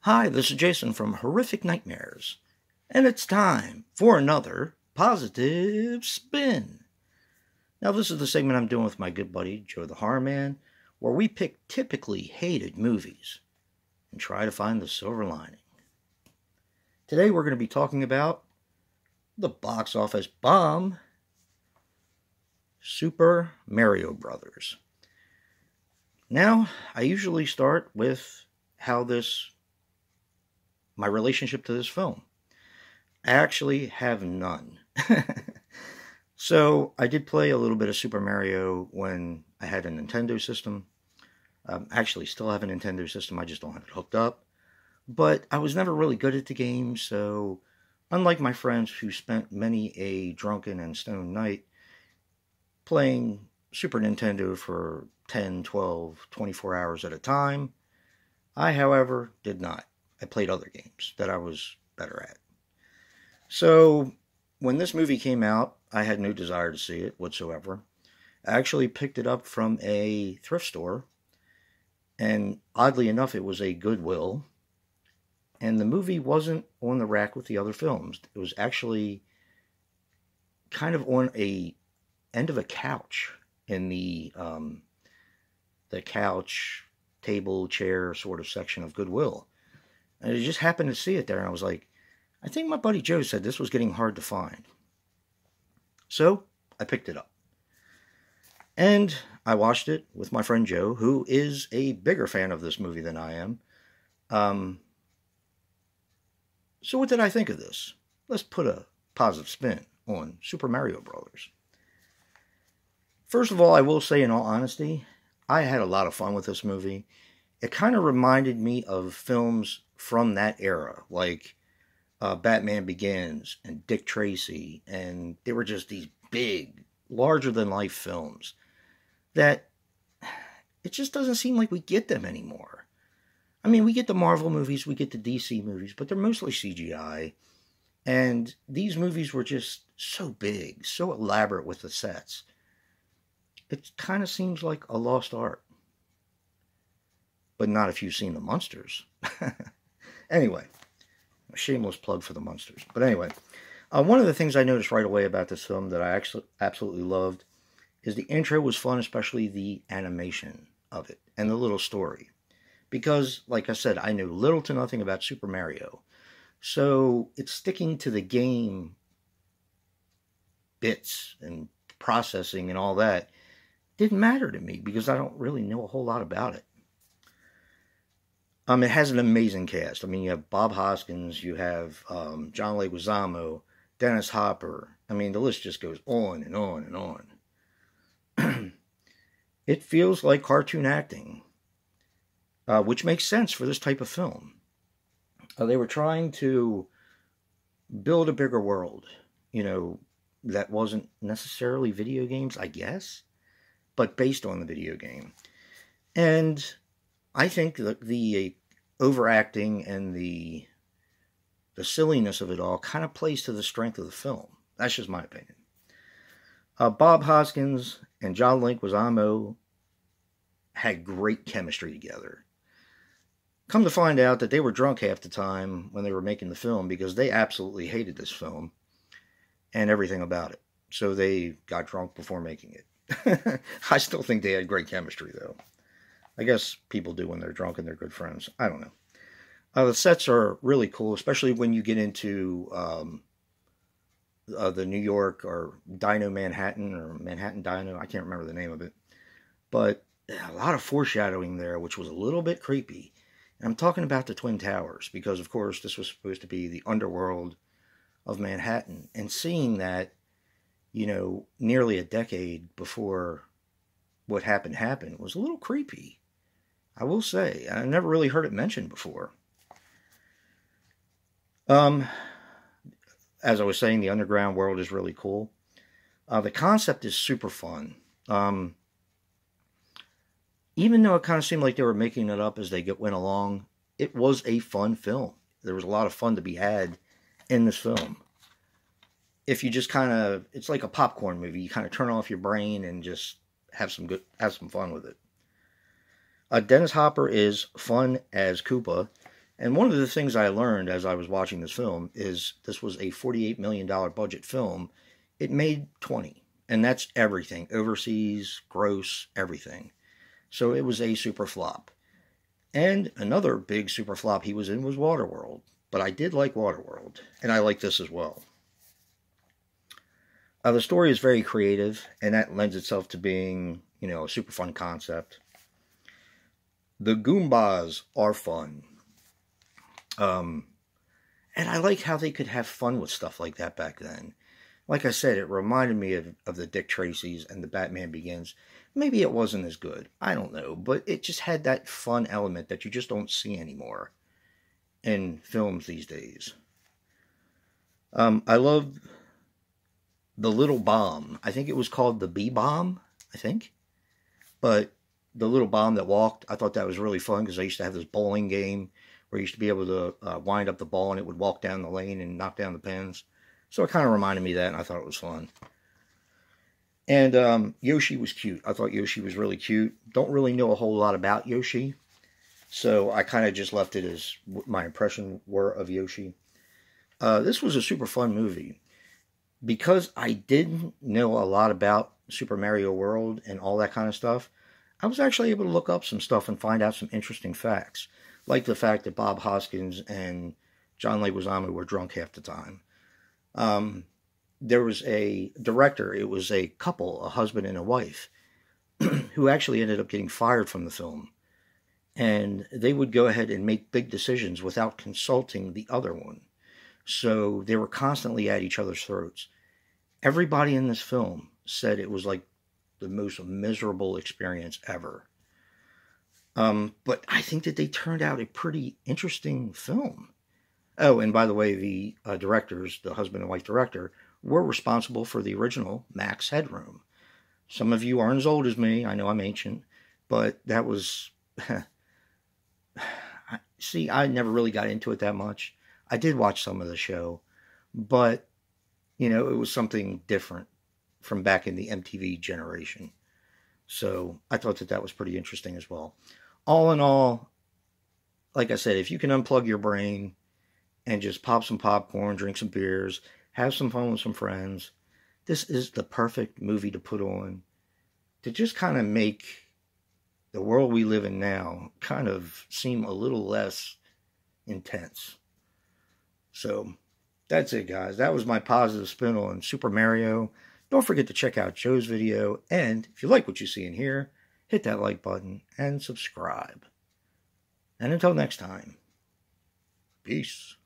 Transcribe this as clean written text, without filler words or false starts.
Hi, this is Jason from Horrific Nightmares, and it's time for another Positive Spin. Now, this is the segment I'm doing with my good buddy, Joe the Horror Man, where we pick typically hated movies and try to find the silver lining. Today, we're going to be talking about the box office bomb, Super Mario Brothers. Now, I usually start with how my relationship to this film. I actually have none. So I did play a little bit of Super Mario when I had a Nintendo system. I actually still have a Nintendo system, I just don't have it hooked up. But I was never really good at the game, so unlike my friends who spent many a drunken and stoned night playing Super Nintendo for 10, 12, 24 hours at a time, I, however, did not. I played other games that I was better at. So, when this movie came out, I had no desire to see it whatsoever. I actually picked it up from a thrift store, and oddly enough, it was a Goodwill, and the movie wasn't on the rack with the other films. It was actually kind of on a end of a couch in the couch, table, chair sort of section of Goodwill. And I just happened to see it there, and I was like, I think my buddy Joe said this was getting hard to find. So, I picked it up. And I watched it with my friend Joe, who is a bigger fan of this movie than I am. So what did I think of this? Let's put a positive spin on Super Mario Brothers. First of all, I will say in all honesty, I had a lot of fun with this movie. It kind of reminded me of films from that era, like Batman Begins and Dick Tracy, and they were just these big, larger-than-life films that it just doesn't seem like we get them anymore. I mean, we get the Marvel movies, we get the DC movies, but they're mostly CGI, and these movies were just so big, so elaborate with the sets. It kind of seems like a lost art. But not if you've seen the Munsters. Anyway, a shameless plug for the Munsters. But anyway, one of the things I noticed right away about this film that I actually absolutely loved is the intro was fun, especially the animation of it and the little story. Because, like I said, I knew little to nothing about Super Mario. So it's sticking to the game bits and processing and all that didn't matter to me because I don't really know a whole lot about it. It has an amazing cast. I mean, you have Bob Hoskins, you have John Leguizamo, Dennis Hopper. I mean, the list just goes on and on and on. It feels like cartoon acting, which makes sense for this type of film. They were trying to build a bigger world, that wasn't necessarily video games, I guess, but based on the video game. And I think that the overacting and the silliness of it all kind of plays to the strength of the film. That's just my opinion. Bob Hoskins and John Leguizamo had great chemistry together. Come to find out that they were drunk half the time when they were making the film because they absolutely hated this film and everything about it. So they got drunk before making it. I still think they had great chemistry, though. I guess people do when they're drunk and they're good friends. I don't know. The sets are really cool, especially when you get into the New York or Dino Manhattan or Manhattan Dino. I can't remember the name of it. But a lot of foreshadowing there, which was a little bit creepy. And I'm talking about the Twin Towers because, of course, this was supposed to be the underworld of Manhattan. And seeing that, nearly a decade before what happened was a little creepy. I will say, I never really heard it mentioned before. As I was saying, the underground world is really cool. The concept is super fun. Even though it kind of seemed like they were making it up as they went along, it was a fun film. There was a lot of fun to be had in this film. If you just it's like a popcorn movie. You kind of turn off your brain and just have some fun with it. Dennis Hopper is fun as Koopa, And one of the things I learned as I was watching this film is this was a $48 million budget film. It made 20, and that's everything. Overseas, gross, everything. So it was a super flop. And another big super flop he was in was Waterworld. But I did like Waterworld, and I like this as well. The story is very creative, and that lends itself to being, a super fun concept. The Goombas are fun. And I like how they could have fun with stuff like that back then. Like I said, it reminded me of the Dick Tracys and the Batman Begins. Maybe it wasn't as good. I don't know. But it just had that fun element that you just don't see anymore in films these days. I love the little bomb. I think it was called the bee bomb, I think. But the little bomb that walked, I thought that was really fun because I used to have this bowling game where you used to be able to wind up the ball and it would walk down the lane and knock down the pins. So it kind of reminded me of that, and I thought it was fun. And Yoshi was cute. I thought Yoshi was really cute. Don't really know a whole lot about Yoshi, so I kind of just left it as what my impression were of Yoshi. This was a super fun movie. Because I didn't know a lot about Super Mario World and all that kind of stuff, I was actually able to look up some stuff and find out some interesting facts. Like the fact that Bob Hoskins and John Leguizamo were drunk half the time. There was a director, it was a couple, a husband and a wife, who actually ended up getting fired from the film. And they would go ahead and make big decisions without consulting the other one. So they were constantly at each other's throats. Everybody in this film said it was like the most miserable experience ever. But I think that they turned out a pretty interesting film. Oh, and by the way, the directors, the husband and wife director, were responsible for the original Max Headroom. Some of you aren't as old as me. I know I'm ancient. But that was... See, I never really got into it that much. I did watch some of the show. But, it was something different from back in the MTV generation. So I thought that was pretty interesting as well. All in all, like I said, if you can unplug your brain and just pop some popcorn, drink some beers, have some fun with some friends, this is the perfect movie to put on to just kind of make the world we live in now kind of seem a little less intense. So that's it, guys. That was my positive spin on Super Mario. Don't forget to check out Joe's video, and if you like what you see in here, hit that like button and subscribe. And until next time, peace.